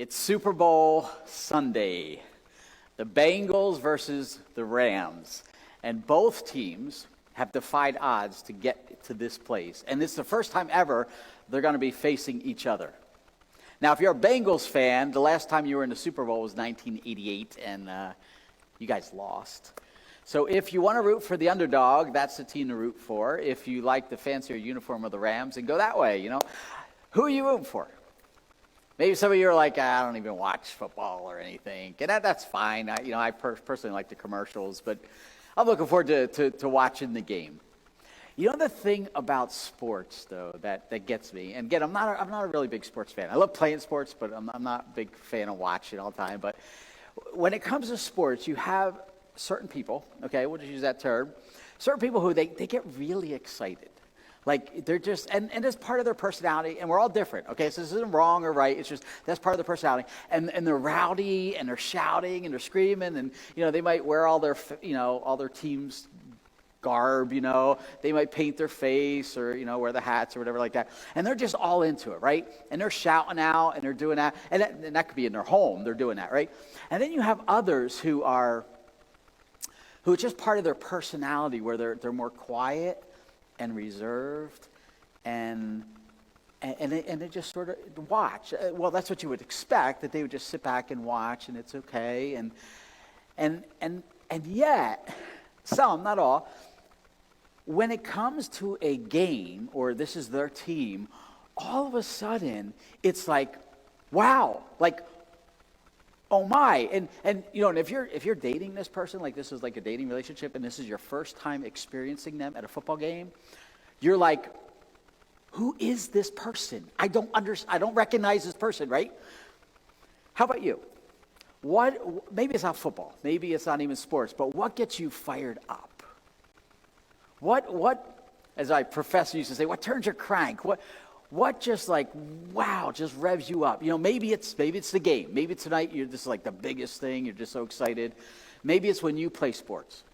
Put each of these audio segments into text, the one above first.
It's Super Bowl Sunday. The Bengals versus the Rams. And both teams have defied odds to get to this place. And it's the first time ever they're going to be facing each other. Now, if you're a Bengals fan, the last time you were in the Super Bowl was 1988, and you guys lost. So if you want to root for the underdog, that's the team to root for. If you like the fancier uniform of the Rams, then go that way, Who are you rooting for? Maybe some of you are like, I don't even watch football or anything. And that's fine. I personally like the commercials, but I'm looking forward to watching the game. The thing about sports, though, that gets me, and again, I'm not a really big sports fan. I love playing sports, but I'm not a big fan of watching all the time. But when it comes to sports, you have certain people, okay, we'll just use that term, certain people who they get really excited. Like, they're just, and it's part of their personality, and we're all different, okay? So this isn't wrong or right, it's just, that's part of their personality. And they're rowdy, and they're shouting, and they're screaming, and, they might wear all their team's garb, They might paint their face, or, wear the hats, or whatever like that. And they're just all into it, right? And they're shouting out, and they're doing that, and that could be in their home, they're doing that, right? And then you have others who it's just part of their personality, where they're more quiet, and reserved, and they just sort of watch. Well, that's what you would expect, that they would just sit back and watch, and it's okay. And yet, some, not all, when it comes to a game, or this is their team, all of a sudden, it's like, wow, like, oh my, and if you're dating this person, like this is like a dating relationship, and this is your first time experiencing them at a football game, you're like, who is this person? I don't recognize this person, right? How about you? Maybe it's not football, maybe it's not even sports, but what gets you fired up? What, as our professor used to say, what turns your crank? What just like, wow, just revs you up? Maybe it's the game. Maybe tonight this is like the biggest thing. You're just so excited. Maybe it's when you play sports.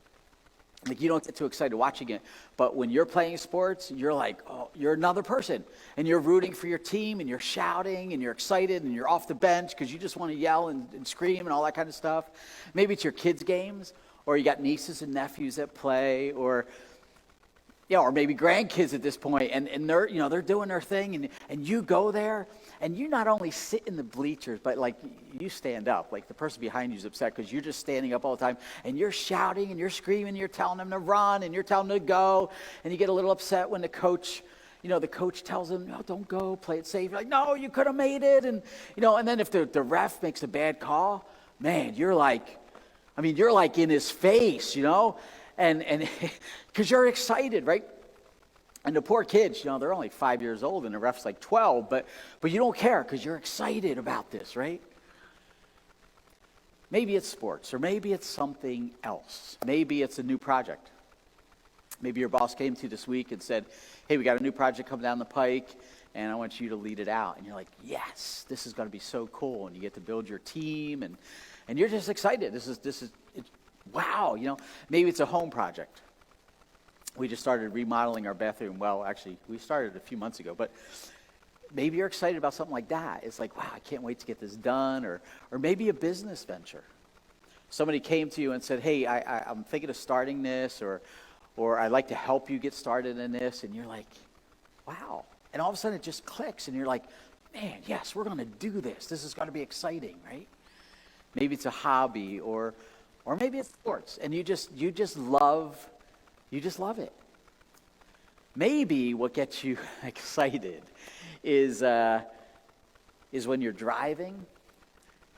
Like, you don't get too excited watching it. But when you're playing sports, you're like, oh, you're another person. And you're rooting for your team, and you're shouting, and you're excited, and you're off the bench because you just want to yell and scream and all that kind of stuff. Maybe it's your kids' games, or you got nieces and nephews that play, or maybe grandkids at this point, and they're doing their thing, and you go there, and you not only sit in the bleachers, but like you stand up. Like, the person behind you is upset because you're just standing up all the time, and you're shouting, and you're screaming, and you're telling them to run, and you're telling them to go, and you get a little upset when the coach tells them, no, don't go, play it safe. You're like, no, you could have made it, and then if the ref makes a bad call, man, you're like in his face, and because you're excited, right? And the poor kids, they're only 5 years old, and the ref's like 12, but you don't care because you're excited about this, right? Maybe it's sports, or maybe it's something else. Maybe it's a new project. Maybe your boss came to you this week and said, hey, we got a new project coming down the pike, and I want you to lead it out. And you're like, yes, this is going to be so cool, and you get to build your team, and you're just excited. This is wow, maybe it's a home project. We just started remodeling our bathroom. Well, actually, we started a few months ago, but maybe you're excited about something like that. It's like, wow, I can't wait to get this done, or maybe a business venture. Somebody came to you and said, hey, I'm thinking of starting this, or I'd like to help you get started in this, and you're like, wow. And all of a sudden it just clicks, and you're like, man, yes, we're going to do this. This is going to be exciting, right? Maybe it's a hobby, or maybe it's sports, and you just love it. Maybe what gets you excited is when you're driving,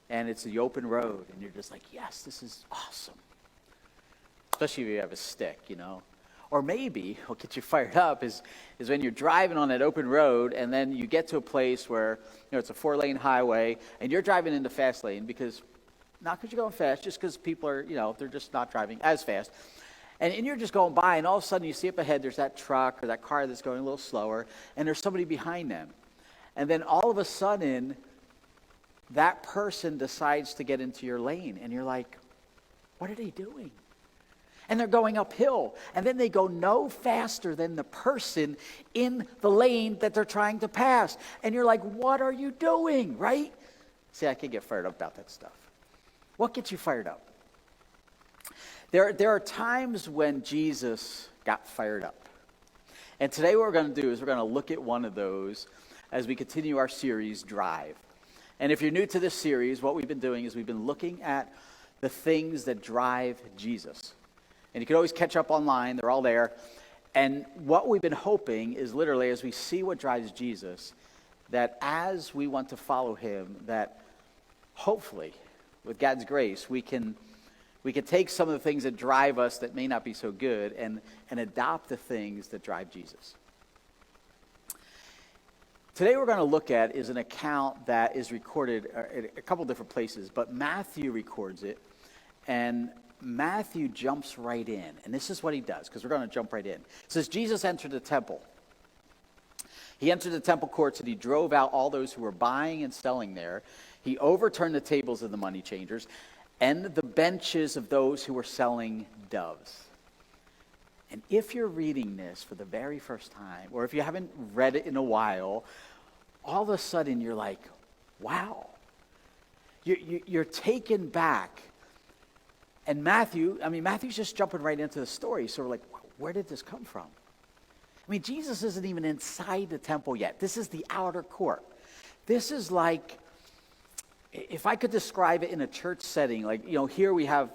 and it's the open road, and you're just like, yes, this is awesome. Especially if you have a stick, Or maybe what gets you fired up is when you're driving on that open road, and then you get to a place where it's a 4-lane highway, and you're driving in the fast lane not because you're going fast, just because people are, they're just not driving as fast. And you're just going by, and all of a sudden you see up ahead, there's that truck or that car that's going a little slower, and there's somebody behind them. And then all of a sudden, that person decides to get into your lane, and you're like, what are they doing? And they're going uphill, and then they go no faster than the person in the lane that they're trying to pass. And you're like, what are you doing, right? See, I can get fired up about that stuff. What gets you fired up? There are times when Jesus got fired up. And today what we're going to do is we're going to look at one of those as we continue our series, Drive. And if you're new to this series, what we've been doing is we've been looking at the things that drive Jesus. And you can always catch up online. They're all there. And what we've been hoping is literally as we see what drives Jesus, that as we want to follow him, that hopefully, with God's grace, we can take some of the things that drive us that may not be so good and adopt the things that drive Jesus. Today we're going to look at is an account that is recorded in a couple different places, but Matthew records it, and Matthew jumps right in. And this is what he does, because we're going to jump right in. It says, Jesus entered the temple. He entered the temple courts and he drove out all those who were buying and selling there. He overturned the tables of the money changers and the benches of those who were selling doves. And if you're reading this for the very first time, or if you haven't read it in a while, all of a sudden you're like, wow. You're taken back. And Matthew's just jumping right into the story. So we're like, where did this come from? I mean, Jesus isn't even inside the temple yet. This is the outer court. This is like, if I could describe it in a church setting, like, here we have,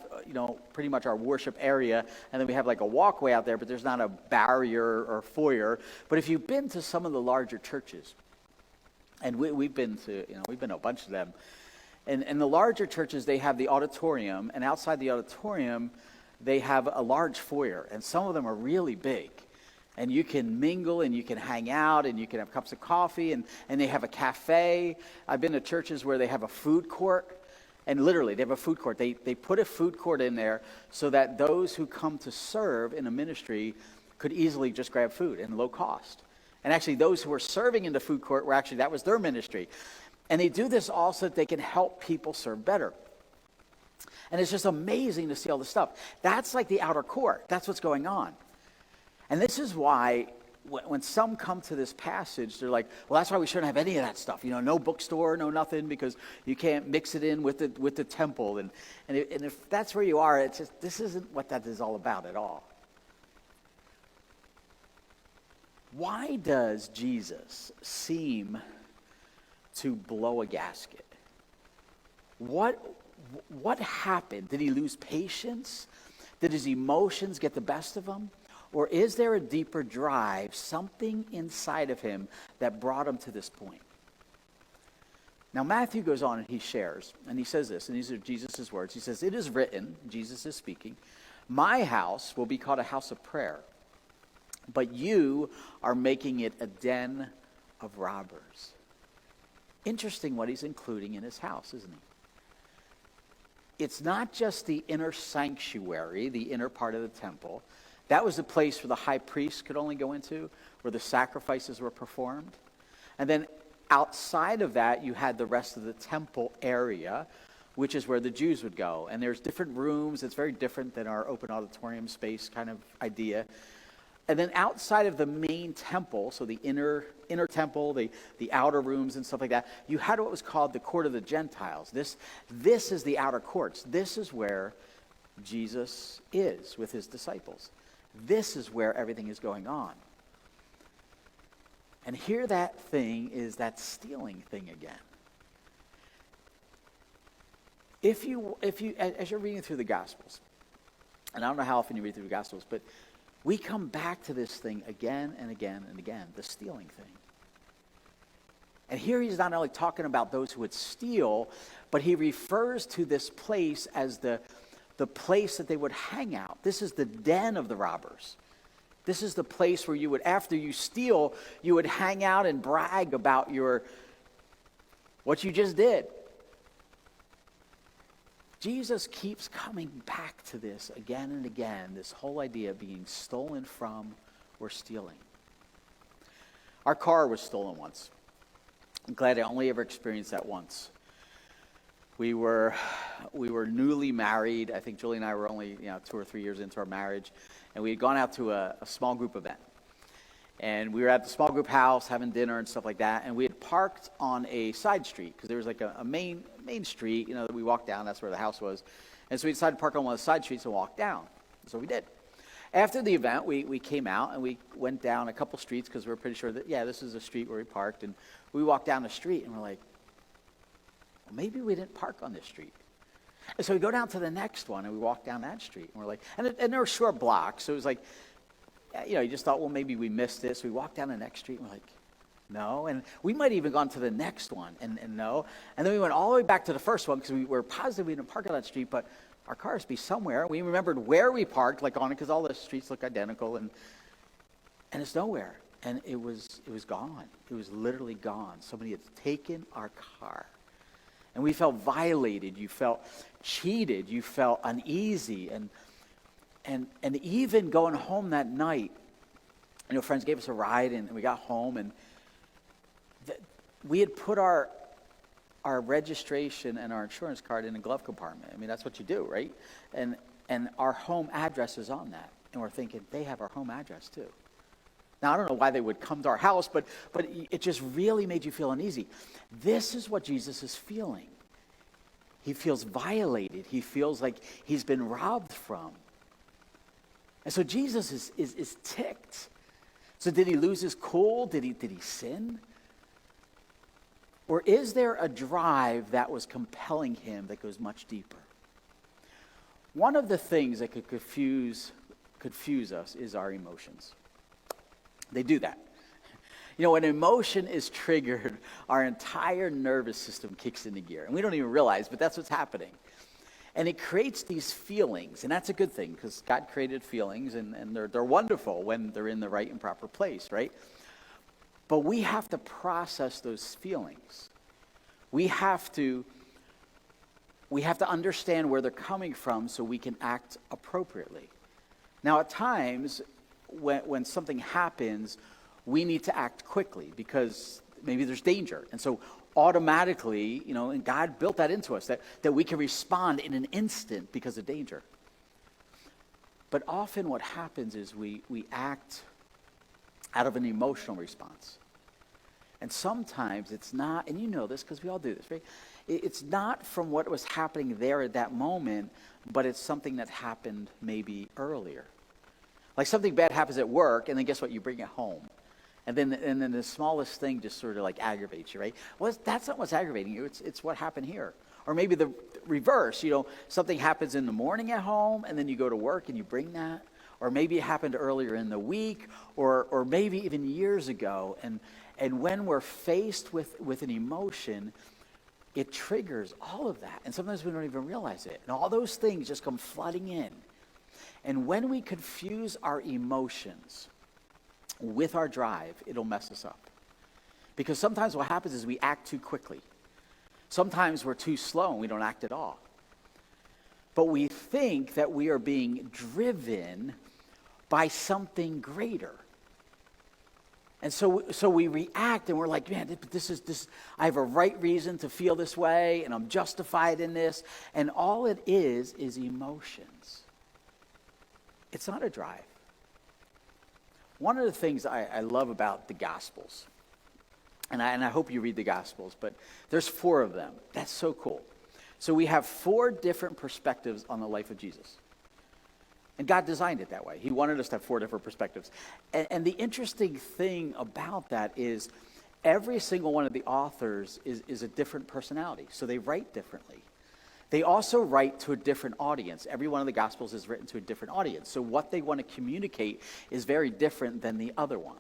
pretty much our worship area, and then we have like a walkway out there, but there's not a barrier or foyer. But if you've been to some of the larger churches, and we've been to a bunch of them, and the larger churches, they have the auditorium, and outside the auditorium, they have a large foyer, and some of them are really big. And you can mingle and you can hang out and you can have cups of coffee and they have a cafe. I've been to churches where they have a food court, and literally they have a food court. They put a food court in there so that those who come to serve in a ministry could easily just grab food and low cost. And actually those who were serving in the food court that was their ministry. And they do this all so that they can help people serve better. And it's just amazing to see all this stuff. That's like the outer court. That's what's going on. And this is why when some come to this passage, they're like, well, that's why we shouldn't have any of that stuff. No bookstore, no nothing, because you can't mix it in with the temple. And if that's where you are, it's just, this isn't what that is all about at all. Why does Jesus seem to blow a gasket? What happened? Did he lose patience? Did his emotions get the best of him? Or is there a deeper drive, something inside of him that brought him to this point? Now, Matthew goes on and he shares, and he says this, and these are Jesus' words. He says, "It is written," Jesus is speaking, "My house will be called a house of prayer, but you are making it a den of robbers." Interesting what he's including in his house, isn't he? It's not just the inner sanctuary, the inner part of the temple. That was the place where the high priest could only go into, where the sacrifices were performed. And then outside of that, you had the rest of the temple area, which is where the Jews would go. And there's different rooms. It's very different than our open auditorium space kind of idea. And then outside of the main temple, so the inner temple, the outer rooms and stuff like that, you had what was called the court of the Gentiles. This is the outer courts. This is where Jesus is with his disciples. This is where everything is going on. And here that thing is that stealing thing again. If you, as you're reading through the Gospels, and I don't know how often you read through the Gospels, but we come back to this thing again and again and again, the stealing thing. And here he's not only talking about those who would steal, but he refers to this place as the place that they would hang out. This is the den of the robbers. This is the place where you would, after you steal, you would hang out and brag about what you just did. Jesus keeps coming back to this again and again, this whole idea of being stolen from or stealing. Our car was stolen once. I'm glad I only ever experienced that once. We were newly married. I think Julie and I were only 2 or 3 years into our marriage, and we had gone out to a small group event. And we were at the small group house having dinner and stuff like that. And we had parked on a side street because there was like a main street, that we walked down. That's where the house was. And so we decided to park on one of the side streets and walk down. So we did. After the event, we came out and we went down a couple streets because we were pretty sure that, this is a street where we parked. And we walked down the street and we're like, well, maybe we didn't park on this street. And so we go down to the next one and we walk down that street. And we're like, and there were short blocks. So it was like, you just thought, well, maybe we missed this. We walked down the next street and we're like, no. And we might have even gone to the next one and no. And then we went all the way back to the first one because we were positive we didn't park on that street, but our cars be somewhere. We remembered where we parked, like on it, because all the streets look identical, and it's nowhere. And it was gone. It was literally gone. Somebody had taken our car. And we felt violated. You felt cheated. You felt uneasy. And even going home that night, friends gave us a ride, and we got home, and we had put our registration and our insurance card in a glove compartment. I mean, that's what you do, right? And our home address is on that. And we're thinking, they have our home address too. Now, I don't know why they would come to our house, but it just really made you feel uneasy. This is what Jesus is feeling. He feels violated. He feels like he's been robbed from. And so Jesus is ticked. So did he lose his cool? Did he sin? Or is there a drive that was compelling him that goes much deeper? One of the things that could confuse us is our emotions. They do that. When emotion is triggered, our entire nervous system kicks into gear. And we don't even realize, but that's what's happening. And it creates these feelings, and that's a good thing because God created feelings, and they're wonderful when they're in the right and proper place, right? But we have to process those feelings. We have to understand where they're coming from so we can act appropriately. Now, at times, when something happens, we need to act quickly because maybe there's danger. And so automatically, and God built that into us, that we can respond in an instant because of danger. But often what happens is we act out of an emotional response. And sometimes it's not, and you know this because we all do this, right? It's not from what was happening there at that moment, but it's something that happened maybe earlier. Like something bad happens at work, and then guess what? You bring it home. And then the smallest thing just sort of like aggravates you, right? Well, that's not what's aggravating you. It's what happened here. Or maybe the reverse, something happens in the morning at home, and then you go to work and you bring that. Or maybe it happened earlier in the week, or maybe even years ago. And when we're faced with an emotion, it triggers all of that. And sometimes we don't even realize it. And all those things just come flooding in. And when we confuse our emotions with our drive, it'll mess us up. Because sometimes what happens is we act too quickly. Sometimes we're too slow and we don't act at all. But we think that we are being driven by something greater. And so we react and we're like, man, this I have a right reason to feel this way and I'm justified in this. And all it is emotions. It's not a drive. One of the things I love about the Gospels, and I hope you read the Gospels, but there's 4 of them. That's so cool. So we have 4 different perspectives on the life of Jesus. And God designed it that way. He wanted us to have 4 different perspectives. And the interesting thing about that is every single one of the authors is a different personality. So they write differently. They also write to a different audience. Every one of the Gospels is written to a different audience. So what they want to communicate is very different than the other one.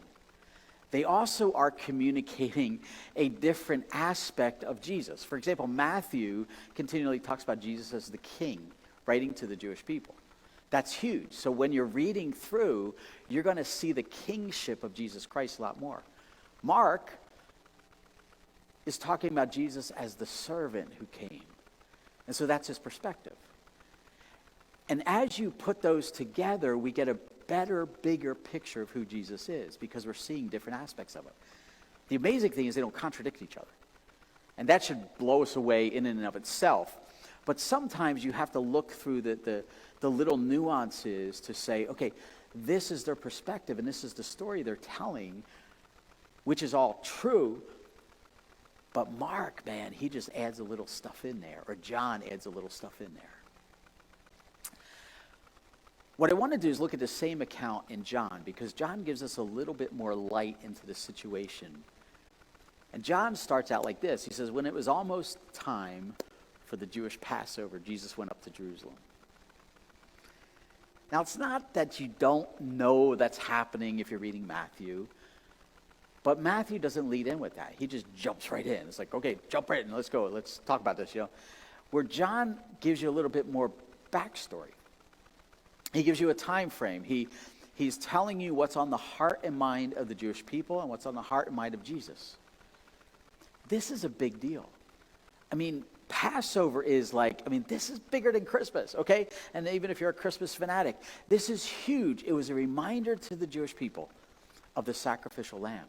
They also are communicating a different aspect of Jesus. For example, Matthew continually talks about Jesus as the king, writing to the Jewish people. That's huge. So when you're reading through, you're going to see the kingship of Jesus Christ a lot more. Mark is talking about Jesus as the servant who came. And so that's his perspective. And as you put those together, we get a better, bigger picture of who Jesus is because we're seeing different aspects of it. The amazing thing is they don't contradict each other. And that should blow us away in and of itself. But sometimes you have to look through the little nuances to say, okay, this is their perspective, and this is the story they're telling, which is all true. But Mark, man, he just adds a little stuff in there, or John adds a little stuff in there. What I want to do is look at the same account in John, because John gives us a little bit more light into the situation. And John starts out like this. He says, when it was almost time for the Jewish Passover, Jesus went up to Jerusalem. Now, it's not that you don't know that's happening if you're reading Matthew, but Matthew doesn't lead in with that. He just jumps right in. It's like, okay, jump right in. Let's go. Let's talk about this, Where John gives you a little bit more backstory. He gives you a time frame. He's telling you what's on the heart and mind of the Jewish people and what's on the heart and mind of Jesus. This is a big deal. I mean, Passover is this is bigger than Christmas, okay? And even if you're a Christmas fanatic, this is huge. It was a reminder to the Jewish people of the sacrificial lamb.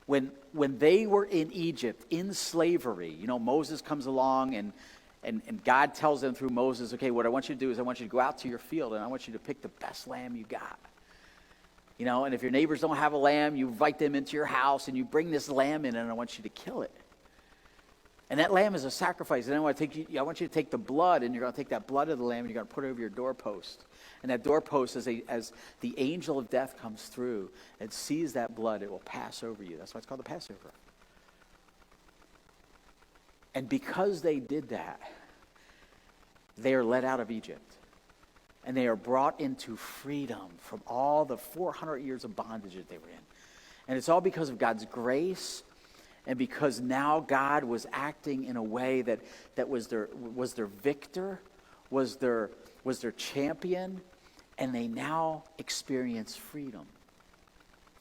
When they were in Egypt, in slavery, Moses comes along and God tells them through Moses, okay, what I want you to do is I want you to go out to your field and I want you to pick the best lamb you got. And if your neighbors don't have a lamb, you invite them into your house and you bring this lamb in and I want you to kill it. And that lamb is a sacrifice. And I want you to take the blood, and you're going to take that blood of the lamb and you're going to put it over your doorpost. And that doorpost, as the angel of death comes through and sees that blood, it will pass over you. That's why it's called the Passover. And because they did that, they are let out of Egypt. And they are brought into freedom from all the 400 years of bondage that they were in. And it's all because of God's grace, and because now God was acting in a way that was their victor, was their champion, and they now experience freedom.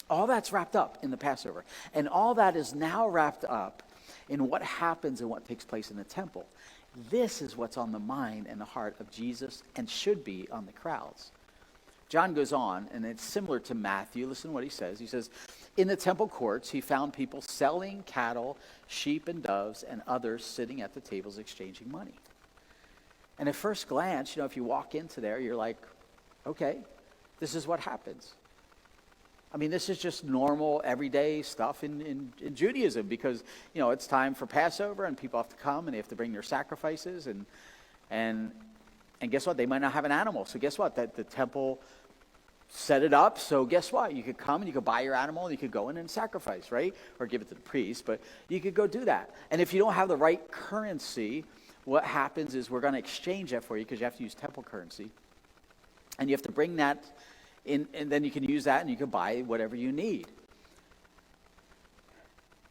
All that's wrapped up in the Passover. And all that is now wrapped up in what happens and what takes place in the temple. This is what's on the mind and the heart of Jesus, and should be on the crowds. John goes on, and it's similar to Matthew. Listen to what he says. He says, in the temple courts, he found people selling cattle, sheep, and doves, and others sitting at the tables exchanging money. And at first glance, if you walk into there, you're like, okay, this is what happens. I mean, this is just normal, everyday stuff in Judaism, because, it's time for Passover, and people have to come, and they have to bring their sacrifices, and guess what? They might not have an animal. So guess what? That the temple set it up. So guess what? You could come and you could buy your animal and you could go in and sacrifice, right? Or give it to the priest, but you could go do that. And if you don't have the right currency, what happens is we're going to exchange that for you, because you have to use temple currency. And you have to bring that in, and then you can use that and you can buy whatever you need.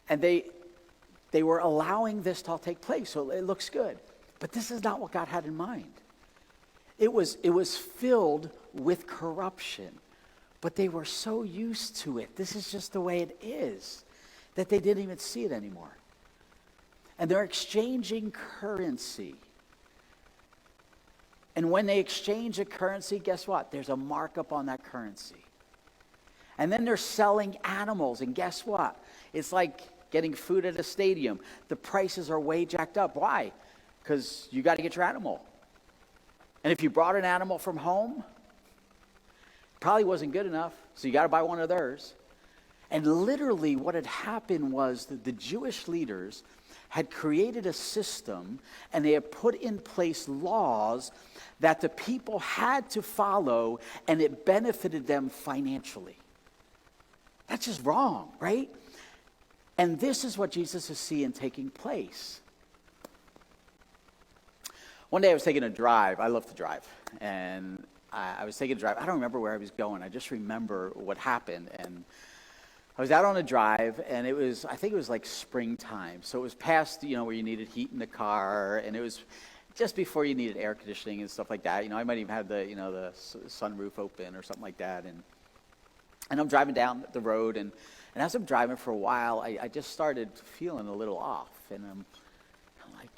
And they were allowing this to all take place, so it looks good. But this is not what God had in mind. It was filled with corruption, but they were so used to it. This is just the way it is, that they didn't even see it anymore. And they're exchanging currency. And when they exchange a currency, guess what? There's a markup on that currency. And then they're selling animals, and guess what? It's like getting food at a stadium. The prices are way jacked up. Why? Because you got to get your animal. And if you brought an animal from home, probably wasn't good enough, so you got to buy one of theirs. And literally what had happened was that the Jewish leaders had created a system, and they had put in place laws that the people had to follow, and it benefited them financially. That's just wrong, right? And this is what Jesus is seeing taking place. One day I was taking a drive. I love to drive. And I was taking a drive. I don't remember where I was going. I just remember what happened. And I was out on a drive, and I think it was like springtime. So it was past, where you needed heat in the car, and it was just before you needed air conditioning and stuff like that. I might even have the sunroof open or something like that. And I'm driving down the road, and as I'm driving for a while, I just started feeling a little off. And I'm like,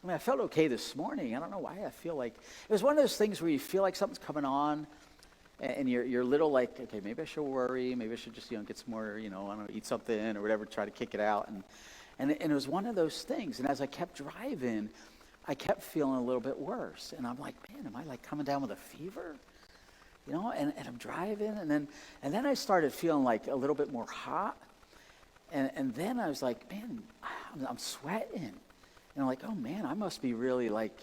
I felt okay this morning. I don't know why I feel like... It was one of those things where you feel like something's coming on, and you're a little like, okay, maybe I should worry. Maybe I should just, get some more, I don't know, eat something or whatever, try to kick it out. And it was one of those things. And as I kept driving, I kept feeling a little bit worse. And I'm like, man, am I like coming down with a fever? And I'm driving, and then I started feeling like a little bit more hot. And then I was like, man, I'm sweating. And I'm like, oh man, I must be really like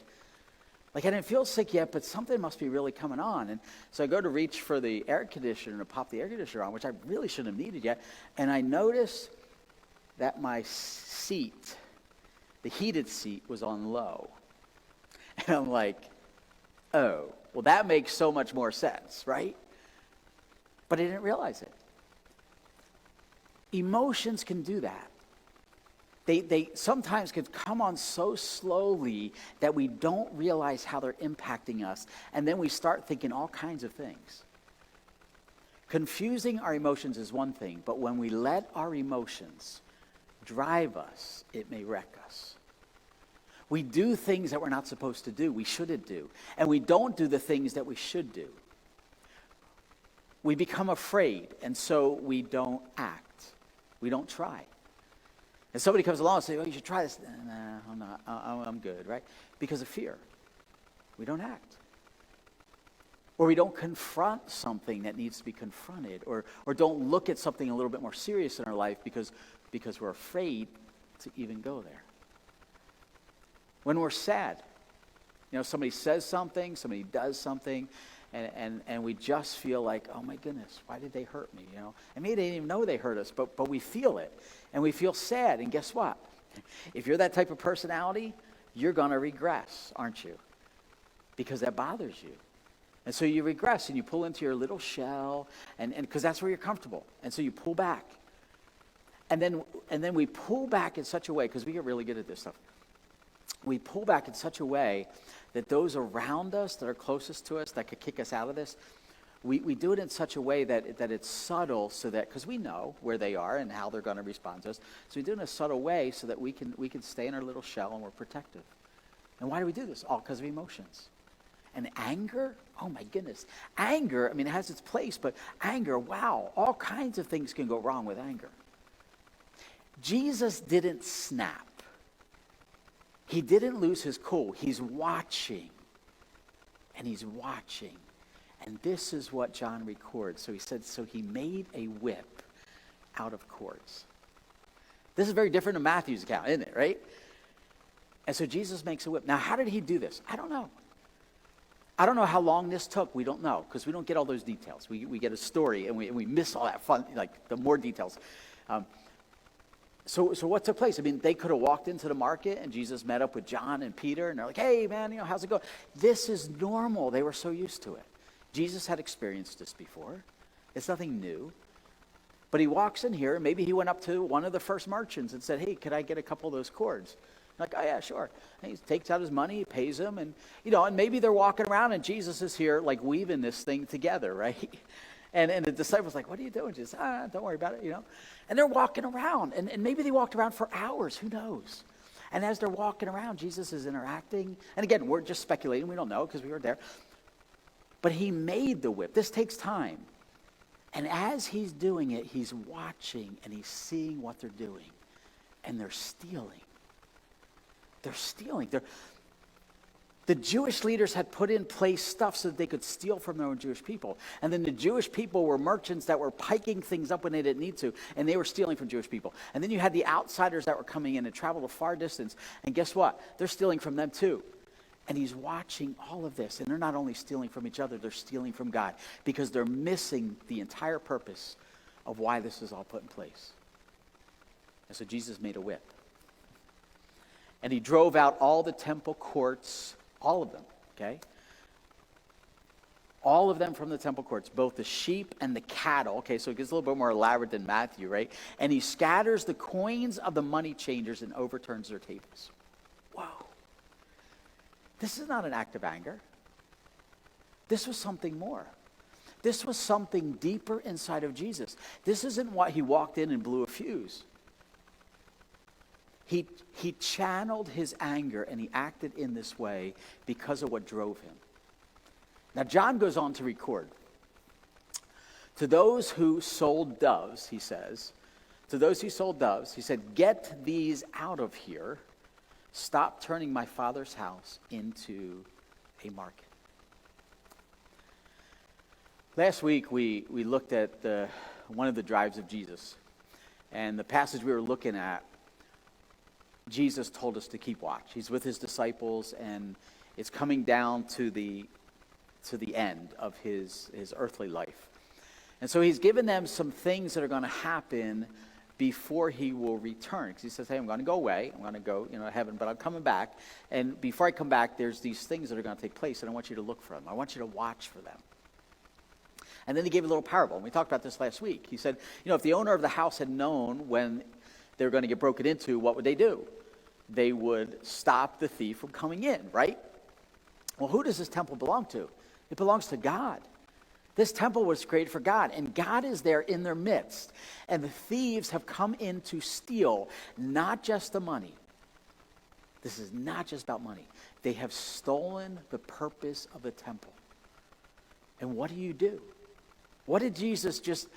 I didn't feel sick yet, but something must be really coming on. And so I go to reach for the air conditioner to pop the air conditioner on, which I really shouldn't have needed yet. And I noticed that my seat, the heated seat, was on low. And I'm like, oh, well, that makes so much more sense, right? But I didn't realize it. Emotions can do that. They sometimes can come on so slowly that we don't realize how they're impacting us, and then we start thinking all kinds of things. Confusing our emotions is one thing, but when we let our emotions drive us, it may wreck us. We do things that we're not supposed to do, we shouldn't do, and we don't do the things that we should do. We become afraid, and so we don't act. We don't try. And somebody comes along and says, oh, you should try this. Nah, I'm not. I'm good, right? Because of fear. We don't act. Or we don't confront something that needs to be confronted. Or don't look at something a little bit more serious in our life because we're afraid to even go there. When we're sad, somebody says something, somebody does something, and we just feel like, oh my goodness, why did they hurt me? And maybe they didn't even know they hurt us, but we feel it. And we feel sad. And guess what? If you're that type of personality, you're going to regress, aren't you? Because that bothers you. And so you regress and you pull into your little shell, and because that's where you're comfortable. And so you pull back. And then we pull back in such a way, because we get really good at this stuff. We pull back in such a way that those around us that are closest to us that could kick us out of this, we do it in such a way that it's subtle, so that, because we know where they are and how they're going to respond to us, so we do it in a subtle way so that we can stay in our little shell and we're protective. And why do we do this? All because of emotions. And anger, oh my goodness. Anger, it has its place, but anger, wow, all kinds of things can go wrong with anger. Jesus didn't snap. He didn't lose his cool. He's watching. And he's watching. And this is what John records. So he said, so he made a whip out of cords. This is very different than Matthew's account, isn't it, right? And so Jesus makes a whip. Now, how did he do this? I don't know. I don't know how long this took. We don't know, because we don't get all those details. We get a story, and we miss all that fun, like the more details. So what took place? They could have walked into the market, and Jesus met up with John and Peter, and they're like, hey, man, how's it going? This is normal. They were so used to it. Jesus had experienced this before. It's nothing new. But he walks in here, and maybe he went up to one of the first merchants and said, hey, could I get a couple of those cords? Like, oh, yeah, sure. And he takes out his money, he pays them, and, and maybe they're walking around, and Jesus is here, like, weaving this thing together, right? And the disciples like, what are you doing? Jesus, don't worry about it, And they're walking around, and maybe they walked around for hours, who knows? And as they're walking around, Jesus is interacting. And again, we're just speculating, we don't know, because we weren't there. But he made the whip. This takes time. And as he's doing it, he's watching and he's seeing what they're doing. And they're stealing. They're stealing. The Jewish leaders had put in place stuff so that they could steal from their own Jewish people. And then the Jewish people were merchants that were piking things up when they didn't need to, and they were stealing from Jewish people. And then you had the outsiders that were coming in and traveled a far distance. And guess what? They're stealing from them too. And he's watching all of this. And they're not only stealing from each other, they're stealing from God, because they're missing the entire purpose of why this is all put in place. And so Jesus made a whip. And he drove out all the temple courts, all of them, okay? All of them from the temple courts, both the sheep and the cattle. Okay, so it gets a little bit more elaborate than Matthew, right? And he scatters the coins of the money changers and overturns their tables. Whoa. This is not an act of anger. This was something more. This was something deeper inside of Jesus. This isn't what he walked in and blew a fuse. He channeled his anger, and he acted in this way because of what drove him. Now, John goes on to record, to those who sold doves, he says, to those who sold doves, he said, get these out of here, Stop turning my Father's house into a market. Last week, we looked at one of the drives of Jesus. And the passage we were looking at, Jesus told us to keep watch. He's with his disciples, and it's coming down to the end of his earthly life. And so he's given them some things that are going to happen before he will return. Because he says, hey, I'm going to go away. I'm going to go to heaven, but I'm coming back. And before I come back, there's these things that are going to take place, and I want you to look for them. I want you to watch for them. And then he gave a little parable. And we talked about this last week. He said, if the owner of the house had known when they were going to get broken into, what would they do? They would stop the thief from coming in, right? Well, who does this temple belong to? It belongs to God. This temple was created for God, and God is there in their midst. And the thieves have come in to steal, not just the money. This is not just about money. They have stolen the purpose of the temple. And what do? What did Jesus just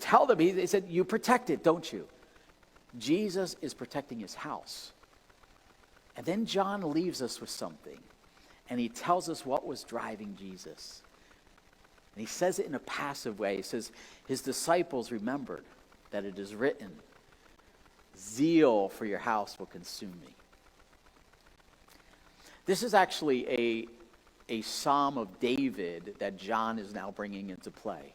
tell them? He said, you protect it, don't you? Jesus is protecting his house. And then John leaves us with something. And he tells us what was driving Jesus. And he says it in a passive way. He says, his disciples remembered that it is written, zeal for your house will consume me. This is actually a psalm of David that John is now bringing into play.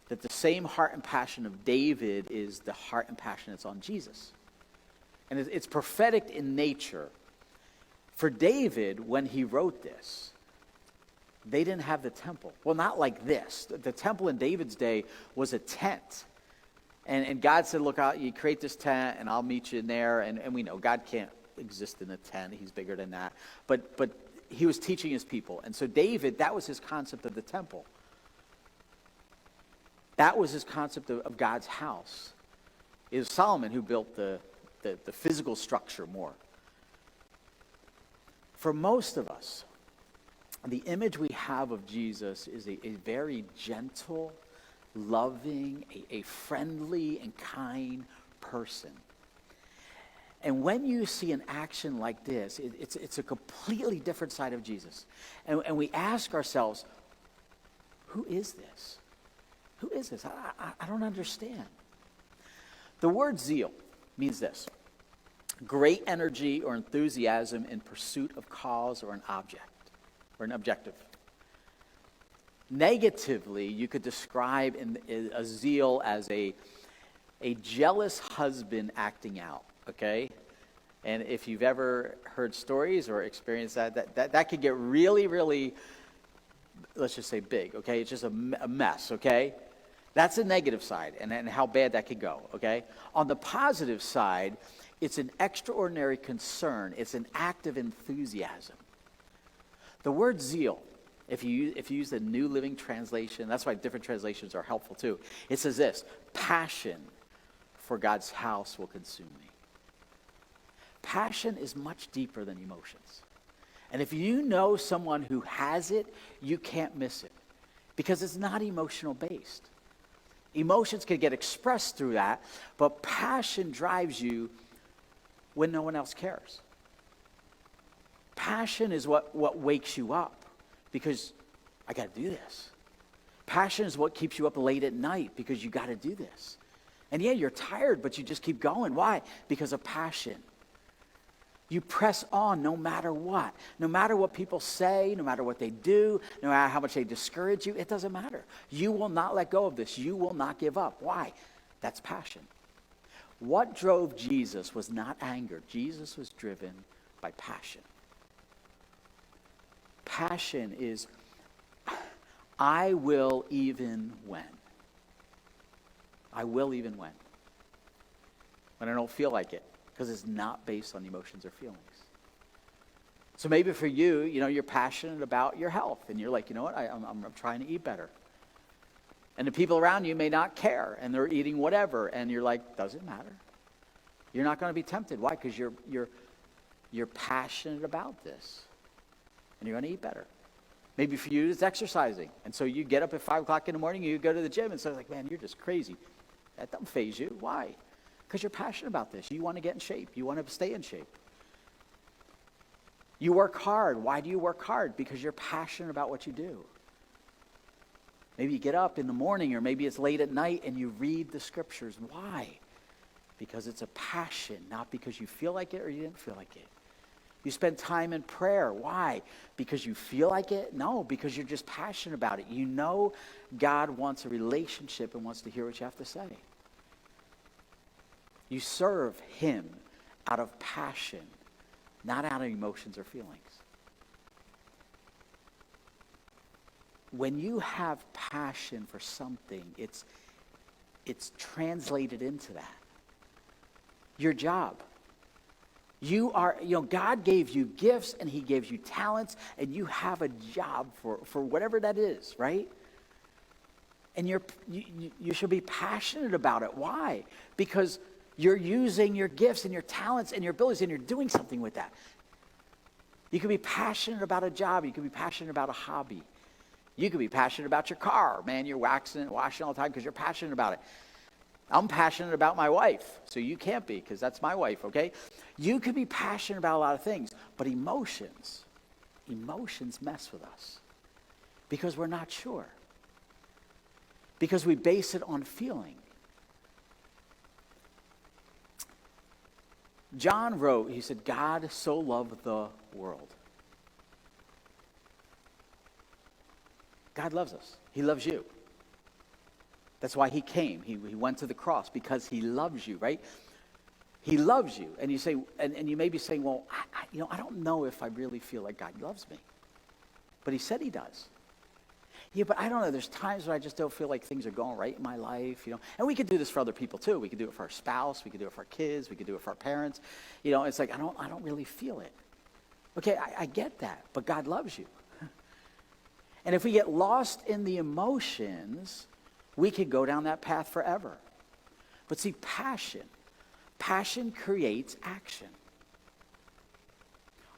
That the same heart and passion of David is the heart and passion that's on Jesus. And it's prophetic in nature. For David, when he wrote this, they didn't have the temple. Well, not like this. The temple in David's day was a tent. And God said, look, you create this tent, and I'll meet you in there. And we know God can't exist in a tent. He's bigger than that. But he was teaching his people. And so David, that was his concept of the temple. That was his concept of God's house. It was Solomon who built the physical structure more. For most of us, the image we have of Jesus is a very gentle, loving, a friendly and kind person. And when you see an action like this, it's a completely different side of Jesus. And we ask ourselves, who is this? Who is this? I don't understand. The word zeal means this: great energy or enthusiasm in pursuit of cause or an object, or an objective. Negatively, you could describe a zeal as a jealous husband acting out, okay? And if you've ever heard stories or experienced that could get really, really, let's just say big, okay? It's just a mess, okay? That's the negative side, and how bad that could go, okay? On the positive side, it's an extraordinary concern. It's an act of enthusiasm. The word zeal, if you use the New Living Translation, that's why different translations are helpful too. It says this: passion for God's house will consume me. Passion is much deeper than emotions. And if you know someone who has it, you can't miss it, because it's not emotional based. Emotions can get expressed through that, but passion drives you when no one else cares. Passion is what wakes you up, because I got to do this. Passion is what keeps you up late at night, because you got to do this. And yeah, you're tired, but you just keep going. Why? Because of passion. You press on no matter what. No matter what people say, no matter what they do, no matter how much they discourage you, it doesn't matter. You will not let go of this. You will not give up. Why? That's passion. What drove Jesus was not anger. Jesus was driven by passion. Passion is, I will even when. I will even when. When I don't feel like it. Because it's not based on emotions or feelings. So maybe for you, you're passionate about your health. And you're like, you know what, I'm trying to eat better. And the people around you may not care. And they're eating whatever. And you're like, doesn't matter. You're not going to be tempted. Why? Because you're passionate about this. And you're going to eat better. Maybe for you, it's exercising. And so you get up at 5 o'clock in the morning, and you go to the gym, and so it's like, man, you're just crazy. That doesn't faze you. Why? Because you're passionate about this. You want to get in shape. You want to stay in shape. You work hard. Why do you work hard? Because you're passionate about what you do. Maybe you get up in the morning, or maybe it's late at night and you read the scriptures. Why? Because it's a passion, not because you feel like it or you didn't feel like it. You spend time in prayer. Why? Because you feel like it? No, because you're just passionate about it. You know God wants a relationship and wants to hear what you have to say. You serve him out of passion, not out of emotions or feelings. When you have passion for something, it's translated into that. Your job. God gave you gifts and he gave you talents, and you have a job for whatever that is, right? And you should be passionate about it. Why? Because you're using your gifts and your talents and your abilities, and you're doing something with that. You can be passionate about a job. You can be passionate about a hobby. You could be passionate about your car. Man, you're waxing and washing all the time because you're passionate about it. I'm passionate about my wife, so you can't be, because that's my wife, okay? You could be passionate about a lot of things, but emotions mess with us because we're not sure. Because we base it on feeling. John wrote, he said, God so loved the world. God loves us. He loves you. That's why he came. He went to the cross because he loves you, right? He loves you. And you say, and you may be saying, well, I don't know if I really feel like God loves me. But he said he does. Yeah, but I don't know. There's times when I just don't feel like things are going right in my life, And we could do this for other people too. We could do it for our spouse. We could do it for our kids. We could do it for our parents. It's like, I don't really feel it. Okay, I get that, but God loves you. And if we get lost in the emotions, we could go down that path forever. But see, passion creates action.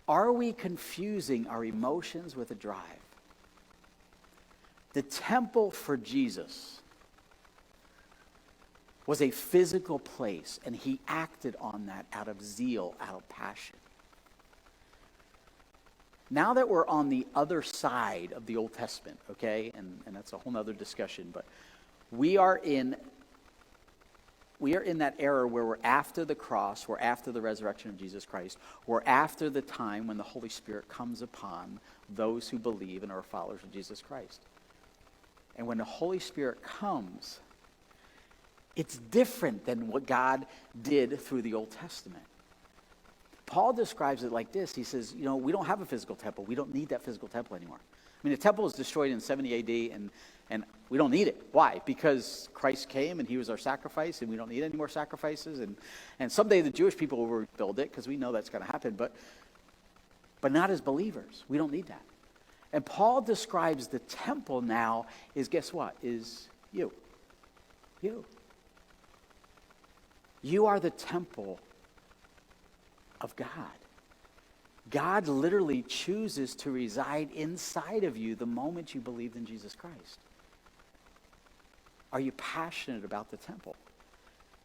Are we confusing our emotions with a drive? The temple for Jesus was a physical place, and he acted on that out of zeal, out of passion. Now that we're on the other side of the Old Testament, okay, and that's a whole other discussion, but we are in that era where we're after the cross, we're after the resurrection of Jesus Christ, we're after the time when the Holy Spirit comes upon those who believe and are followers of Jesus Christ. And when the Holy Spirit comes, it's different than what God did through the Old Testament. Paul describes it like this. He says, we don't have a physical temple. We don't need that physical temple anymore. I mean, the temple was destroyed in 70 AD, and we don't need it. Why? Because Christ came, and he was our sacrifice, and we don't need any more sacrifices. And someday the Jewish people will rebuild it, because we know that's going to happen. But not as believers. We don't need that. And Paul describes the temple now is, guess what? Is you. You. You are the temple of God. God literally chooses to reside inside of you the moment you believed in Jesus Christ. Are you passionate about the temple?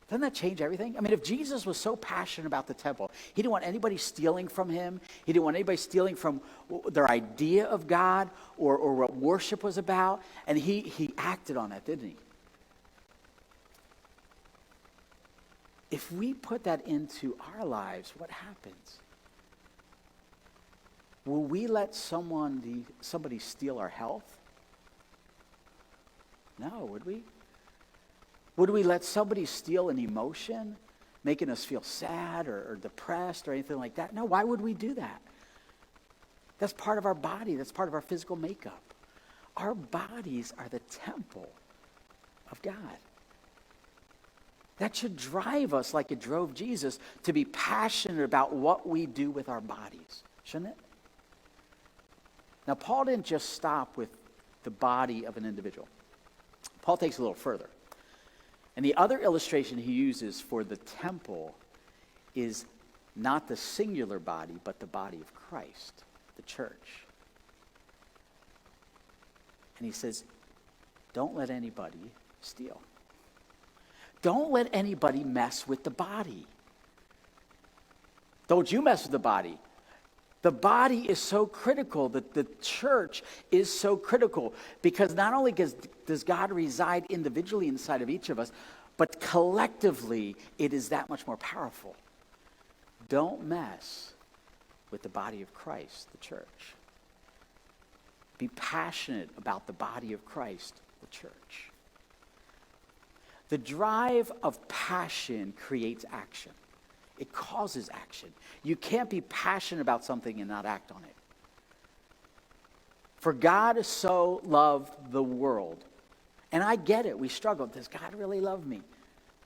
Doesn't that change everything? I mean, if Jesus was so passionate about the temple, he didn't want anybody stealing from him. He didn't want anybody stealing from their idea of God or what worship was about. And he acted on that, didn't he? If we put that into our lives, what happens? Will we let somebody steal our health? No, would we? Would we let somebody steal an emotion, making us feel sad or depressed or anything like that? No, why would we do that? That's part of our body. That's part of our physical makeup. Our bodies are the temple of God. That should drive us like it drove Jesus to be passionate about what we do with our bodies, shouldn't it? Now, Paul didn't just stop with the body of an individual. Paul takes it a little further. And the other illustration he uses for the temple is not the singular body, but the body of Christ, the church. And he says, don't let anybody steal. Don't let anybody mess with the body. Don't you mess with the body. The body is so critical, that the church is so critical, because not only does God reside individually inside of each of us, but collectively it is that much more powerful. Don't mess with the body of Christ, the church. Be passionate about the body of Christ, the church. The drive of passion creates action. It causes action. You can't be passionate about something and not act on it. For God so loved the world. And I get it. We struggle. Does God really love me?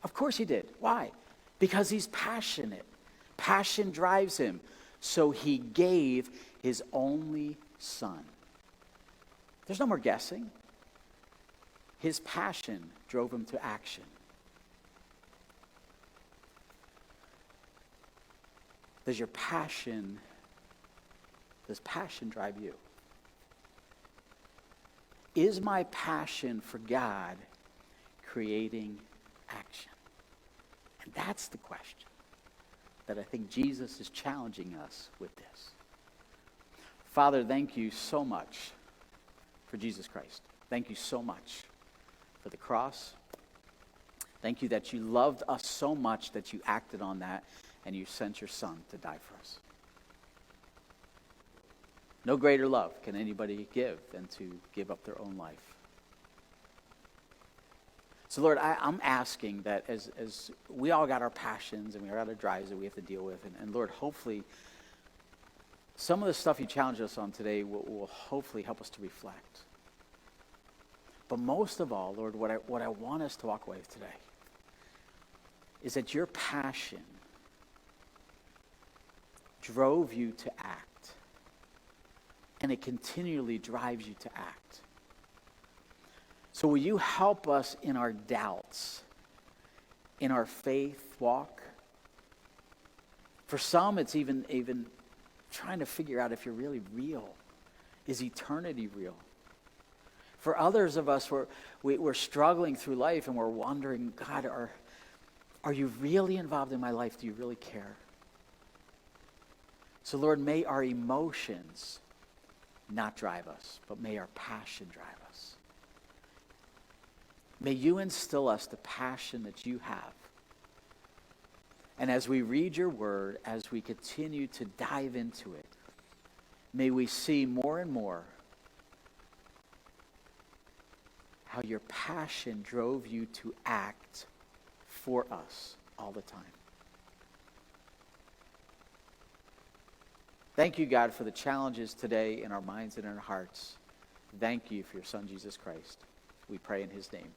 Of course he did. Why? Because he's passionate. Passion drives him. So he gave his only son. There's no more guessing. His passion drove him to action. Does passion drive you? Is my passion for God creating action? And that's the question that I think Jesus is challenging us with this. Father, thank you so much for Jesus Christ. Thank you so much for the cross. Thank you that you loved us so much that you acted on that and you sent your son to die for us. No greater love can anybody give than to give up their own life. So Lord, I'm asking that as we all got our passions and we got our drives that we have to deal with, and Lord, hopefully some of the stuff you challenge us on today will hopefully help us to reflect. But most of all, Lord, what I want us to walk away with today is that your passion drove you to act, and it continually drives you to act. So will you help us in our doubts, in our faith walk? For some, it's even trying to figure out if you're really real. Is eternity real? For others of us, we're struggling through life and we're wondering, God, are you really involved in my life? Do you really care? So Lord, may our emotions not drive us, but may our passion drive us. May you instill us the passion that you have. And as we read your word, as we continue to dive into it, may we see more and more how your passion drove you to act for us all the time. Thank you, God, for the challenges today in our minds and in our hearts. Thank you for your Son, Jesus Christ. We pray in his name.